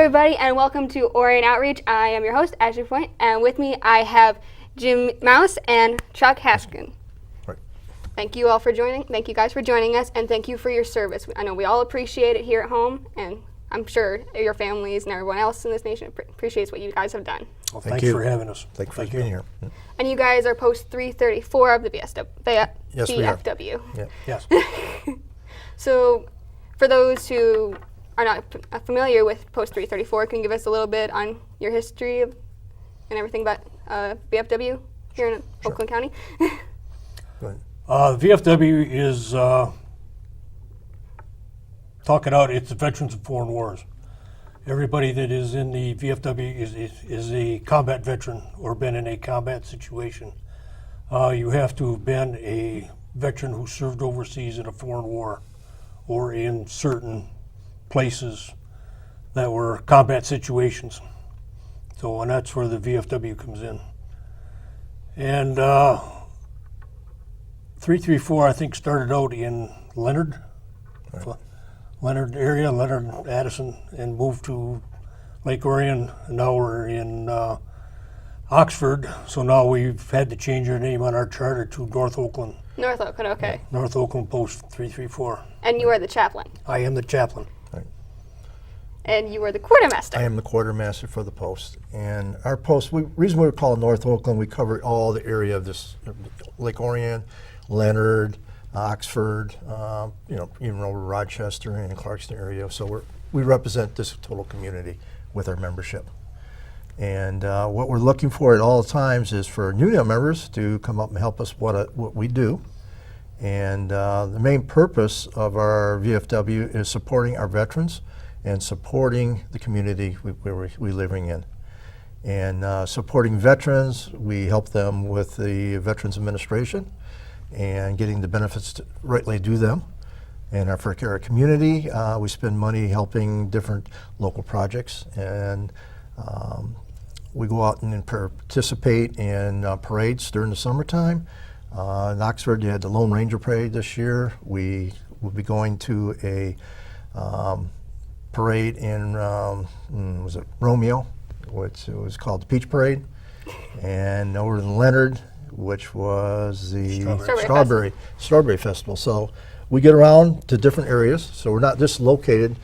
everybody, and welcome to Orion Outreach. I am your host, Ashley Point, and with me I have Jim Mouse and Chuck Haskin. Right. Thank you all for joining. Thank you guys for joining us, and thank you for your service. I know we all appreciate it here at home, and I'm sure your families and everyone else in this nation appreciates what you guys have done. Well, Thank thanks you for having us. Thank you for being here. And you guys are post 334 of the VFW. Yes, we are. VFW. Yeah. Yes. So, for those who are not familiar with Post 334, can you give us a little bit on your history and everything about VFW here in Oakland County? Go ahead. VFW is, talking out, it's the Veterans of Foreign Wars. Everybody that is in the VFW is a combat veteran or been in a combat situation. You have to have been a veteran who served overseas in a foreign war or in certain places that were combat situations. So, and that's where the VFW comes in. And 334, I think, started out in Leonard, area, Leonard, Addison, and moved to Lake Orion. And now we're in Oxford, so now we've had to change our name on our charter to North Oakland. North Oakland, okay. North Oakland Post 334. And you are the chaplain. I am the chaplain. And you are the quartermaster. I am the quartermaster for the post. And our post, reason we were called North Oakland, we cover all the area of this, Lake Orion, Leonard, Oxford, even over Rochester and Clarkston area. So we represent this total community with our membership. And what we're looking for at all times is for new members to come up and help us what we do. And the main purpose of our VFW is supporting our veterans and supporting the community we're living in. And supporting veterans, we help them with the Veterans Administration and getting the benefits to rightly due them. And for our community, we spend money helping different local projects. And we go out and participate in parades during the summertime. In Oxford, you had the Lone Ranger Parade this year. We will be going to a parade in, was it Romeo, which was called the Peach Parade. And over in Leonard, which was the Strawberry Festival. So we get around to different areas, so we're not just located.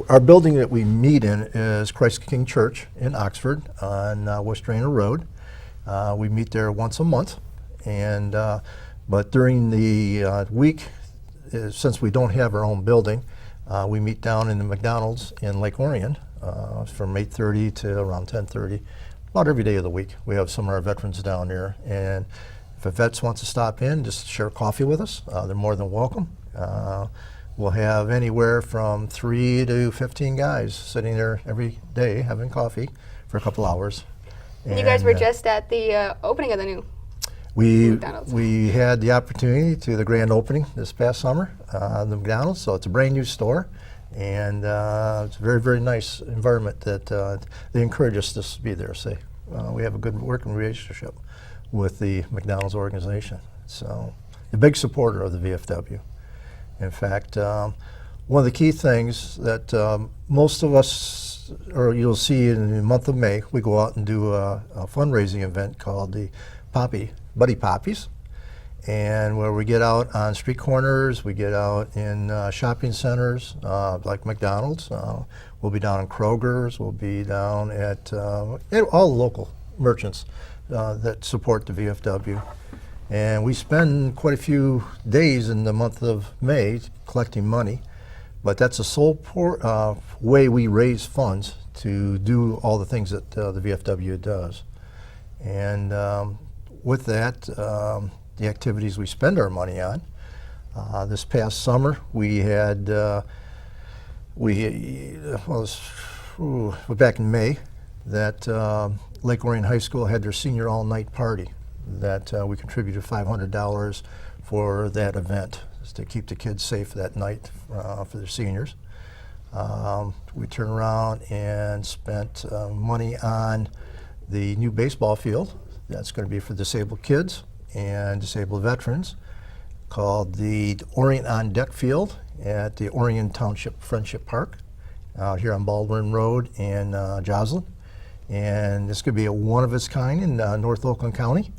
Our building that we meet in is Christ King Church in Oxford on West Drainer Road. We meet there once a month, and but during the week, since we don't have our own building, we meet down in the McDonald's in Lake Orion from 8:30 to around 10:30. About every day of the week. We have some of our veterans down there, and if a vets wants to stop in, just share coffee with us, they're more than welcome. We'll have anywhere from 3 to 15 guys sitting there every day having coffee for a couple hours. And you guys were just at the opening of the new McDonald's. We had the opportunity to the grand opening this past summer, the McDonald's, so it's a brand new store. And it's a very, very nice environment that they encourage us to be there. So we have a good working relationship with the McDonald's organization. So a big supporter of the VFW. In fact, one of the key things that most of us, or you'll see in the month of May, we go out and do a fundraising event called the Buddy Poppies. And where we get out on street corners, we get out in shopping centers like McDonald's. We'll be down in Kroger's. We'll be down at all the local merchants that support the VFW. And we spend quite a few days in the month of May collecting money. But that's the sole way we raise funds to do all the things that the VFW does. And with that, the activities we spend our money on. This past summer, we had, back in May, that Lake Orion High School had their senior all-night party that we contributed $500 for that event to keep the kids safe that night for their seniors. We turned around and spent money on the new baseball field. That's going to be for disabled kids and disabled veterans, called the Orion on Deck Field at the Orion Township Friendship Park. out here on Baldwin Road in Joslin. And this could be a one of its kind in North Oakland County,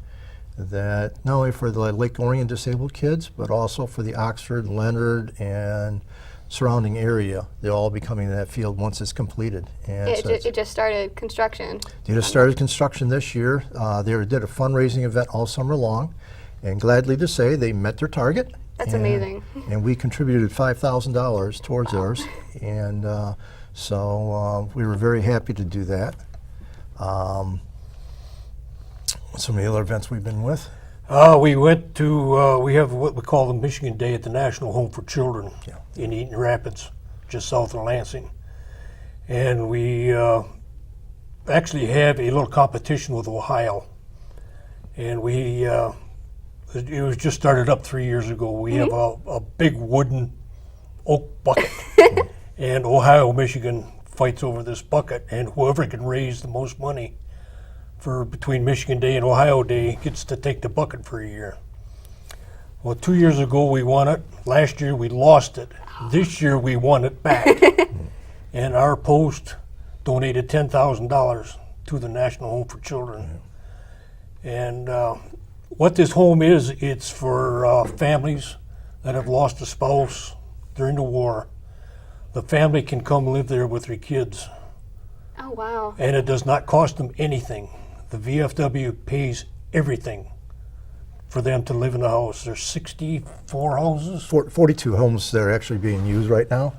that not only for the Lake Orion disabled kids, but also for the Oxford, Leonard, and surrounding area. They'll all be coming to that field once it's completed. And It just started construction. they just started construction this year. They did a fundraising event all summer long, and gladly to say they met their target. That's and, amazing. And we contributed $5,000 towards theirs, and so we were very happy to do that. Some of the other events we've been with. We went to, we have what we call the Michigan Day at the National Home for Children in Eaton Rapids, just south of Lansing. And we actually have a little competition with Ohio. And we, it was just started up 3 years ago. We have a big wooden oak bucket. And Ohio, Michigan fights over this bucket, and whoever can raise the most money for between Michigan Day and Ohio Day gets to take the bucket for a year. Well, 2 years ago we won it. Last year we lost it. This year we won it back. And our post donated $10,000 to the National Home for Children. And what this home is, it's for families that have lost a spouse during the war. The family can come live there with their kids. Oh, wow. And it does not cost them anything. The VFW pays everything for them to live in the house. There's 64 houses, 42 homes that are actually being used right now.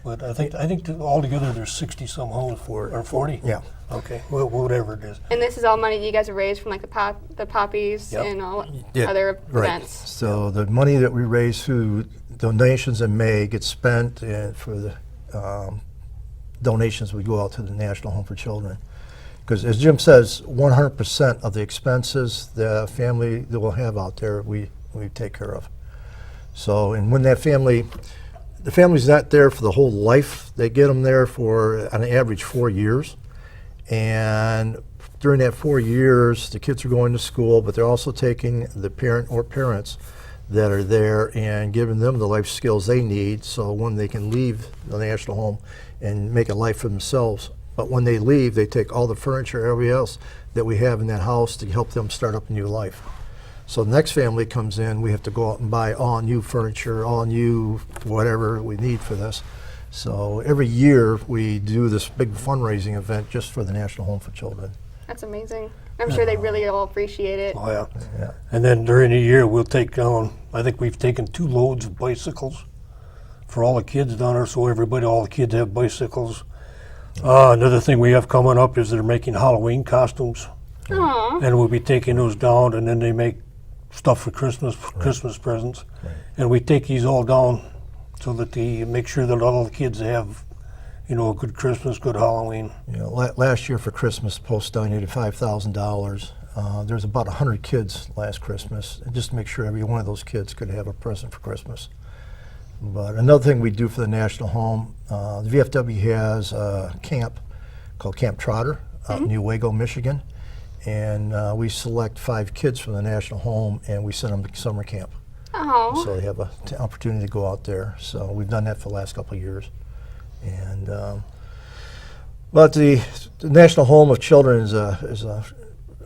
but I think altogether there's 60 some homes or 40. Yeah. Okay, well, whatever it is. And this is all money you guys have raised from like the poppies Yep. and all Yeah, other right. events. So the money that we raise through donations in May gets spent for the donations we go out to the National Home for Children. Because as Jim says, 100% of the expenses the family that will have out there, we take care of. So, and when that family, the family's not there for the whole life, they get them there for on average 4 years. And during that 4 years, the kids are going to school, but they're also taking the parent or parents that are there and giving them the life skills they need so when they can leave the National Home and make a life for themselves. But when they leave, they take all the furniture, everything else that we have in that house to help them start up a new life. So the next family comes in, we have to go out and buy all new furniture, all new whatever we need for this. So every year we do this big fundraising event just for the National Home for Children. That's amazing. I'm sure they really all appreciate it. Oh, yeah. Yeah. And then during the year, we'll take down, I think we've taken 2 loads of bicycles for all the kids down there, so all the kids have bicycles. Another thing we have coming up is they're making Halloween costumes, Aw. and we'll be taking those down, and then they make stuff for Christmas presents. Right. And we take these all down so that they make sure that all the kids have, a good Christmas, good Halloween. You know, last year for Christmas, Post donated $5,000. There's about 100 kids last Christmas, and just to make sure every one of those kids could have a present for Christmas. But another thing we do for the National Home, the VFW has a camp called Camp Trotter out in Newaygo, Michigan. And we select 5 kids from the National Home and we send them to summer camp. Oh. So they have an opportunity to go out there. So we've done that for the last couple of years. And but the National Home of Children is a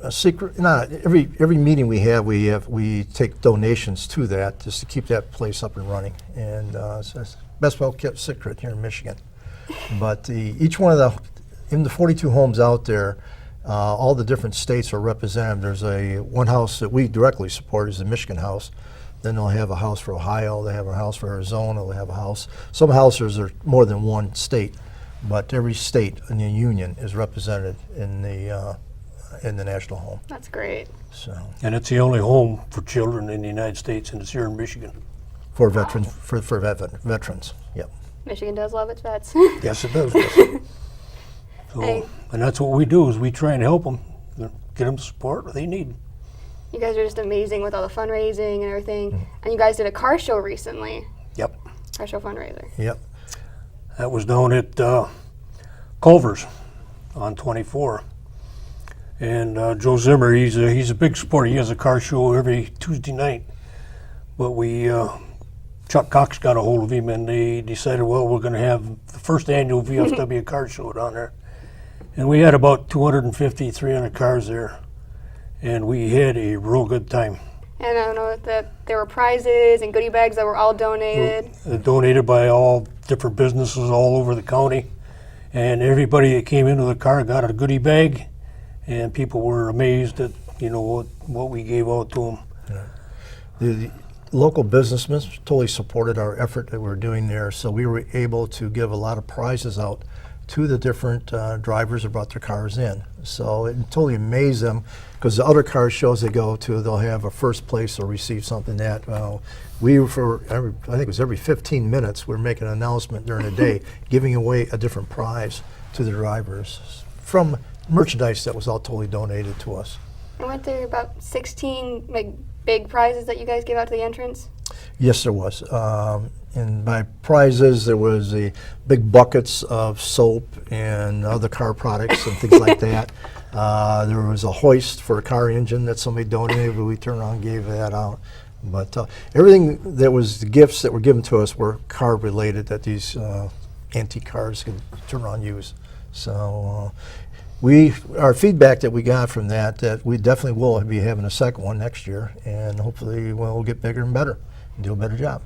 secret. Not every meeting we take donations to that just to keep that place up and running. And it's the best well kept secret here in Michigan. But each one of in the 42 homes out there, all the different states are represented. There's one house that we directly support is the Michigan house. Then they'll have a house for Ohio. They have a house for Arizona. They have a house. Some houses are more than one state, but every state in the union is represented in the National Home. That's great. So And it's the only home for children in the United States, and it's here in Michigan. for veterans, for veterans. Yep. Michigan does love its vets. Yes, it does. Yes. So, Hey. and that's what we do is we try and help them, get them the support they need. You guys are just amazing with all the fundraising and everything. And you guys did a car show recently. Yep. Car show fundraiser. Yep. That was down at Culver's on 24. And Joe Zimmer, he's a big supporter. He has a car show every Tuesday night. But we Chuck Cox got a hold of him, and they decided, well, we're going to have the first annual VFW car show down there. And we had about 250, 300 cars there, and we had a real good time. And I know that there were prizes and goodie bags that were all donated. Donated by all different businesses all over the county. And everybody that came into the car got a goodie bag, and people were amazed at, what we gave out to them. Yeah. The local businessmen totally supported our effort that we were doing there, so we were able to give a lot of prizes out to the different drivers that brought their cars in. So it totally amazed them, because the other car shows they go to, they'll have a first place or receive something that, we were I think it was every 15 minutes, we're making an announcement during the day, giving away a different prize to the drivers from merchandise that was all totally donated to us. And weren't there about 16 big prizes that you guys gave out to the entrance? Yes, there was. And by prizes, there was the big buckets of soap and other car products and things like that. There was a hoist for a car engine that somebody donated, but we turned around and gave that out. But everything that was the gifts that were given to us were car related that these antique cars could turn around and use. So our feedback that we got from that we definitely will be having a second one next year, and hopefully we'll get bigger and better and do a better job.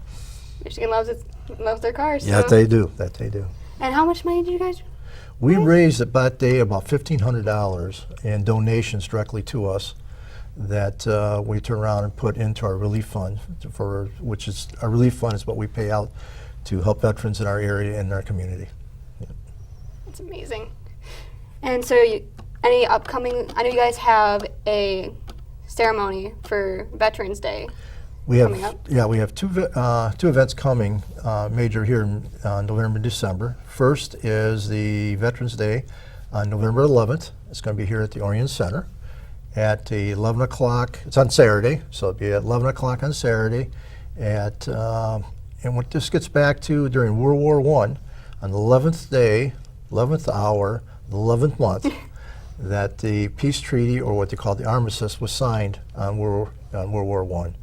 Michigan loves their cars. Yeah, so. they do. That they do. And how much money did you guys? We raised that day about $1,500 in donations directly to us that we turn around and put into our relief fund, our relief fund is what we pay out to help veterans in our area and our community. Yeah. That's amazing. And so, any upcoming? I know you guys have a ceremony for Veterans Day. We have, coming up. yeah, we have two events coming major here in November and December. First is the Veterans Day on November 11th. It's going to be here at the Orion Center at 11 o'clock. It's on Saturday, so it'll be at 11 o'clock on Saturday. And what this gets back to, during World War I, on the 11th day, 11th hour, the 11th month, that the peace treaty, or what they call the armistice, was signed on World War I.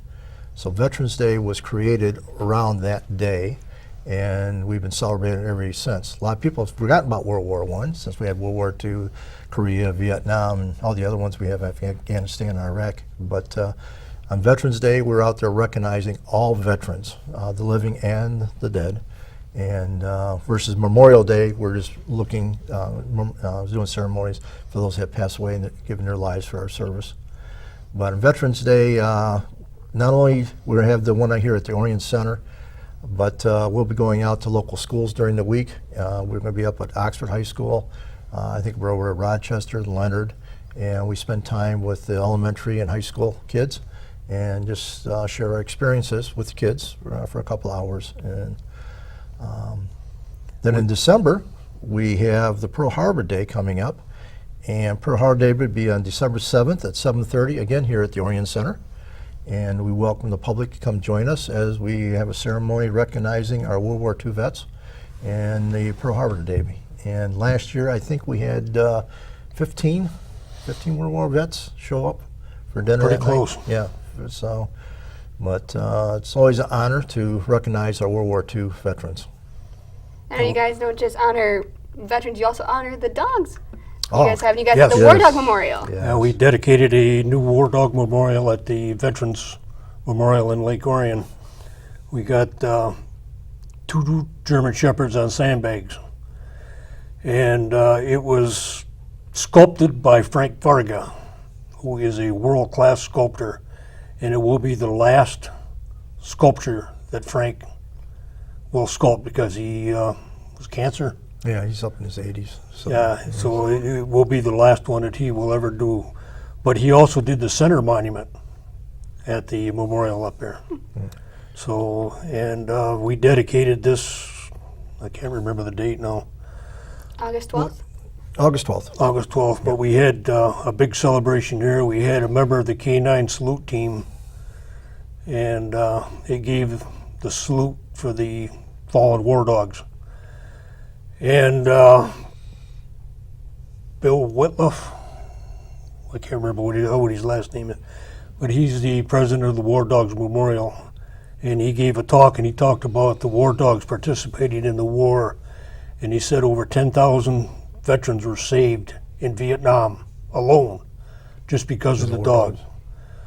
So Veterans Day was created around that day, and we've been celebrating it ever since. A lot of people have forgotten about World War I, since we had World War II, Korea, Vietnam, and all the other ones we have, Afghanistan and Iraq. But on Veterans Day, we're out there recognizing all veterans, the living and the dead. And versus Memorial Day, we're just looking, doing ceremonies for those that have passed away and given their lives for our service. But on Veterans Day, not only we're going to have the one here at the Orion Center, but we'll be going out to local schools during the week. We're going to be up at Oxford High School. I think we're over at Rochester, Leonard, and we spend time with the elementary and high school kids and just share our experiences with the kids for a couple hours. And then in December, we have the Pearl Harbor Day coming up, and Pearl Harbor Day would be on December 7th at 7:30, again here at the Orion Center. And we welcome the public to come join us as we have a ceremony recognizing our World War II vets and the Pearl Harbor Day. And last year, I think we had 15 World War vets show up for dinner. Pretty close. Night. Yeah. So, but it's always an honor to recognize our World War II veterans. And you guys don't just honor veterans; you also honor the dogs. You Oh, guys have yes. the War Dog Memorial. Yes. We dedicated a new War Dog Memorial at the Veterans Memorial in Lake Orion. We got 2 German Shepherds on sandbags. And it was sculpted by Frank Varga, who is a world-class sculptor. And it will be the last sculpture that Frank will sculpt, because he was cancer. Yeah, he's up in his 80s. So. Yeah, so it will be the last one that he will ever do. But he also did the center monument at the memorial up there. So, and we dedicated this, I can't remember the date now, August 12th. August 12th. August 12th, but we had a big celebration there. We had a member of the K-9 salute team, and it gave the salute for the fallen war dogs. And Bill Whitloff, I can't remember what his last name is, but he's the president of the War Dogs Memorial. and he gave a talk, and he talked about the war dogs participating in the war, and he said over 10,000 veterans were saved in Vietnam alone just because of the war dog. dogs.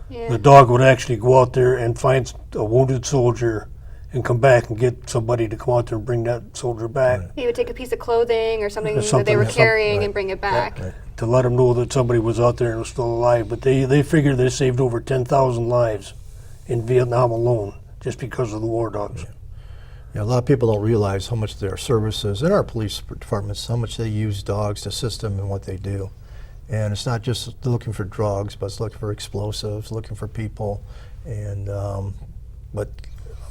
Yeah. The dog would actually go out there and find a wounded soldier and come back and get somebody to come out there and bring that soldier back. He would take a piece of clothing or something, Or that they something, were yeah, carrying right. and bring it back. Right. To let them know that somebody was out there and was still alive. But they figured they saved over 10,000 lives in Vietnam alone just because of the war dogs. Yeah, a lot of people don't realize how much their services and our police departments, how much they use dogs to assist them in what they do. And it's not just looking for drugs, but it's looking for explosives, looking for people. And but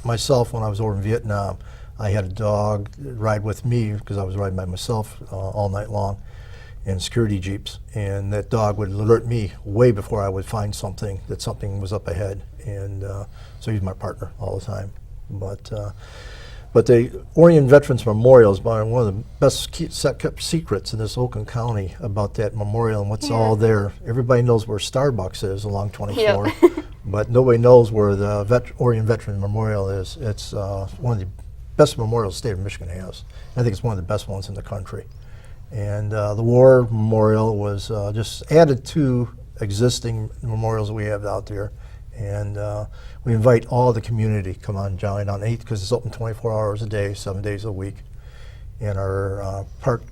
myself, when I was over in Vietnam, I had a dog ride with me because I was riding by myself all night long in security jeeps, and that dog would alert me way before I would find something, that something was up ahead. And so he's my partner all the time. But the Orion Veterans Memorial is one of the best kept secrets in this Oakland County about that memorial and what's all there. Everybody knows where Starbucks is along 24, but nobody knows where the Orion Veterans Memorial is. It's one of the best memorials the state of Michigan has. I think it's one of the best ones in the country. And the War Memorial was just added to existing memorials that we have out there. And we invite all the community to come on, join on 8th, because it's open 24 hours a day, 7 days a week. And our park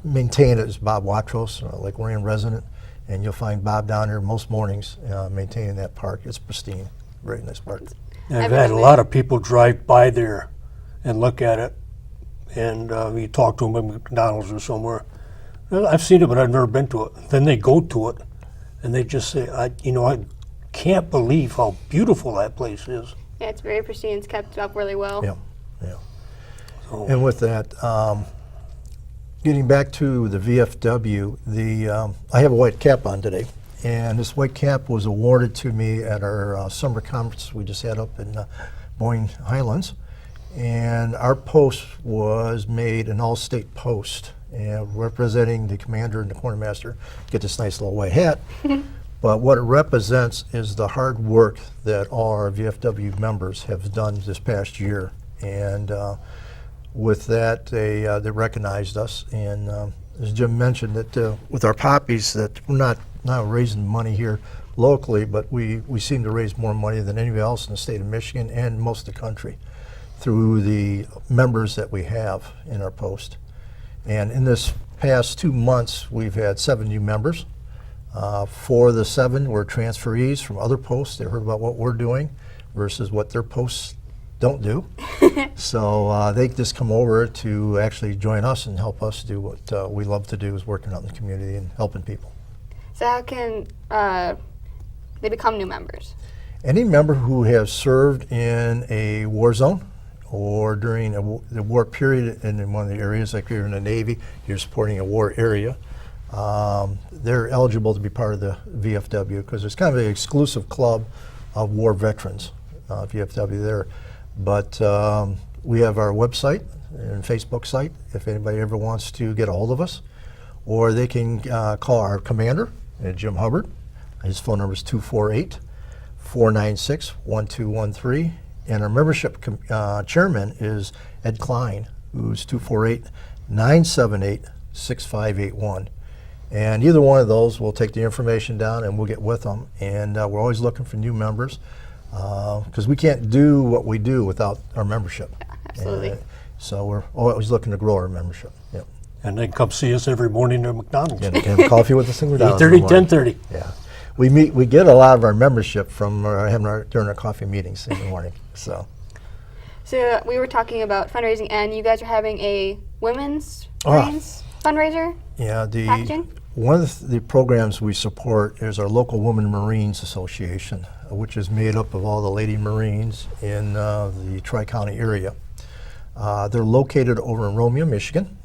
maintained is Bob Watros, Lake Orion resident, and you'll find Bob down here most mornings maintaining that park. It's pristine, very nice park. And I've had a lot of people drive by there and look at it, and you talk to them at McDonald's or somewhere. Well, I've seen it, but I've never been to it. Then they go to it, and they just say, I can't believe how beautiful that place is. Yeah, it's very pristine. It's kept up really well. Yeah, yeah. So, And with that, getting back to the VFW, I have a white cap on today, and this white cap was awarded to me at our summer conference we just had up in Boyne Highlands, and our post was made an all-state post, and representing the commander and the quartermaster get this nice little white hat. But what it represents is the hard work that all our VFW members have done this past year. And with that, they recognized us. And as Jim mentioned, that with our poppies, that we're not raising money here locally, but we seem to raise more money than anybody else in the state of Michigan and most of the country through the members that we have in our post. And in this past 2 months, we've had 7 new members. 4 of the 7 were transferees from other posts. They heard about what we're doing versus what their posts don't do. So they just come over to actually join us and help us do what we love to do, is working out in the community and helping people. So how can they become new members? Any member who has served in a war zone or during the war period in one of the areas, like you're in the Navy, you're supporting a war area, they're eligible to be part of the VFW, because it's kind of an exclusive club of war veterans, VFW there. But we have our website and Facebook site if anybody ever wants to get a hold of us, or they can call our commander, Jim Hubbard. His phone number is 248-496-1213, and our membership chairman is Ed Klein, who's 248-978-6581. And either one of those will take the information down and we'll get with them. And we're always looking for new members, because we can't do what we do without our membership. Absolutely. And, so we're always looking to grow our membership. Yep. and they come see us every morning at McDonald's. And have coffee with us in McDonald's. 8:30, 10:30. Yeah. We get a lot of our membership from during our coffee meetings in the morning. So we were talking about fundraising, and you guys are having a women's Ah. Marines fundraiser. yeah, Packaging? one of the programs we support is our local Women Marines Association, which is made up of all the Lady Marines in the Tri-County area. They're located over in Romeo, Michigan,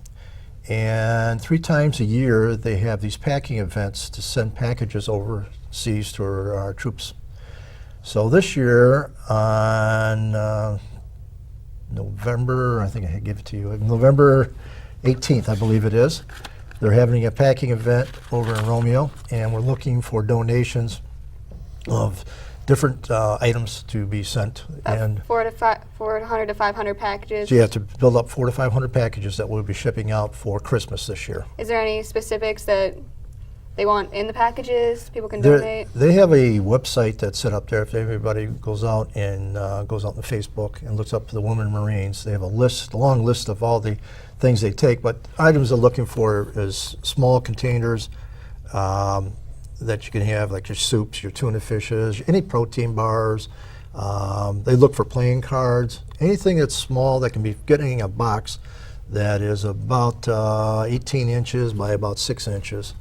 and 3 times a year they have these packing events to send packages overseas to our troops. So this year on November, I think I give it to you, November 18th, I believe it is, they're having a packing event over in Romeo, and we're looking for donations of different items to be sent. And 400 to 500 packages. so you have to build up 400 to 500 packages that we'll be shipping out for Christmas this year. Is there any specifics that they want in the packages people can They're- donate? They have a website that's set up there. If everybody goes out and goes out on Facebook and looks up the Women Marines, they have a long list of all the things they take. But items they're looking for is small containers that you can have, like your soups, your tuna fishes, any protein bars. They look for playing cards, anything that's small that can be getting in a box that is about 18 inches by about 6 inches,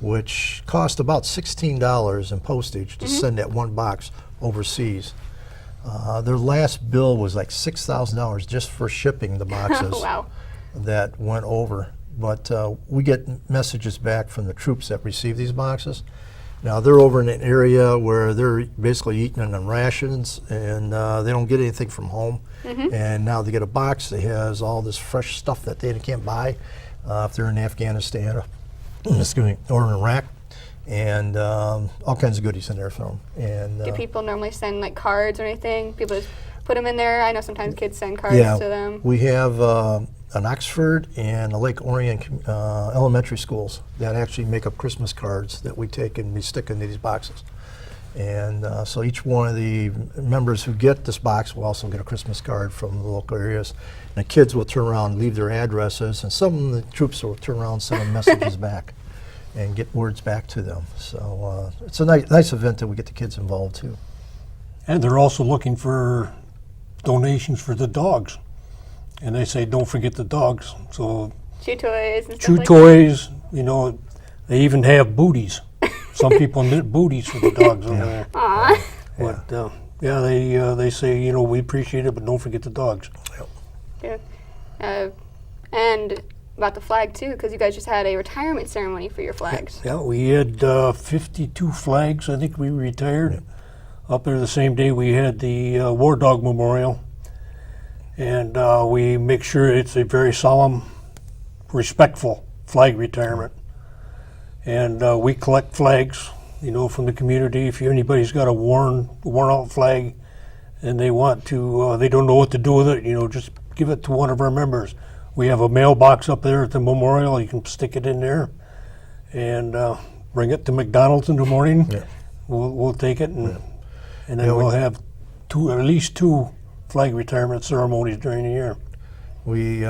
which cost about $16 in postage to send that one box overseas. Their last bill was like $6,000 just for shipping the boxes Wow. that went over. But we get messages back from the troops that receive these boxes. Now they're over in an area where they're basically eating on rations, and they don't get anything from home. And now they get a box that has all this fresh stuff that they can't buy if they're in Afghanistan or, or in Iraq, and all kinds of goodies in there for them. And Do people normally send like cards or anything? People just put them in there? I know sometimes kids send cards yeah, to them. we have an Oxford and a Lake Orion elementary schools that actually make up Christmas cards that we take and we stick into these boxes. And so each one of the members who get this box will also get a Christmas card from the local areas. And the kids will turn around and leave their addresses, and some of the troops will turn around and send them messages back and get words back to them. So it's a nice event that we get the kids involved too. And they're also looking for donations for the dogs. And they say, don't forget the dogs. So Chew toys and stuff chew like toys, you know, they even have booties. Some people knit booties for the dogs on there. that. Aw. But yeah, they say, you know, we appreciate it, but don't forget the dogs. Yeah. And about the flag too, because you guys just had a retirement ceremony for your flags. Yeah, we had 52 flags. I think we retired. Up there the same day we had the War Dog Memorial. And we make sure it's a very solemn, respectful flag retirement. And we collect flags, you know, from the community. If anybody's got a worn out flag and they want to, they don't know what to do with it, you know, just give it to one of our members. We have a mailbox up there at the memorial. You can stick it in there and bring it to McDonald's in the morning. Yeah. We'll take it, and then Yeah, we'll have at least two flag retirement ceremonies during the year. We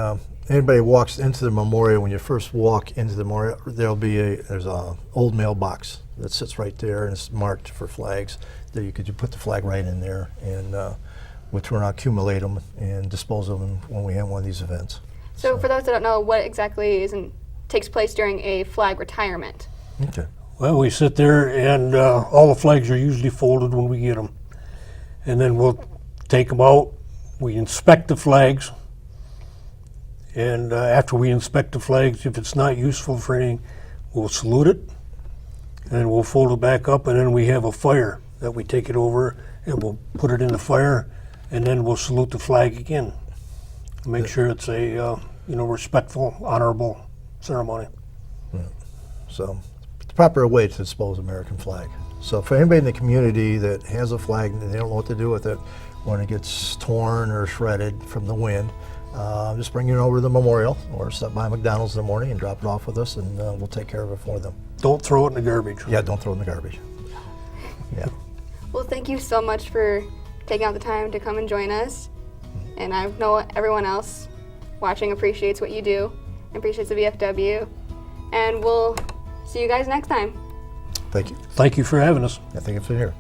anybody walks into the memorial, when you first walk into the memorial, there's a old mailbox that sits right there, and it's marked for flags. That you could put the flag right in there, and we'll turn around, accumulate them, and dispose of them when we have one of these events. So for those that don't know, what exactly takes place during a flag retirement? Okay. Well, we sit there, and all the flags are usually folded when we get them, and then we'll take them out. We inspect the flags, and after we inspect the flags, if it's not useful for anything, we'll salute it, and then we'll fold it back up, and then we have a fire that we take it over, and we'll put it in the fire, and then we'll salute the flag again. Make sure it's a respectful, honorable ceremony. So, the proper way to dispose of American flag. So, for anybody in the community that has a flag and they don't know what to do with it when it gets torn or shredded from the wind, just bring it over to the memorial or stop by McDonald's in the morning and drop it off with us, and we'll take care of it for them. Don't throw it in the garbage. Yeah, don't throw it in the garbage. Yeah. Well, thank you so much for taking out the time to come and join us. And I know everyone else watching appreciates what you do, appreciates the VFW. And we'll see you guys next time. Thank you. Thank you for having us. I think it's in here.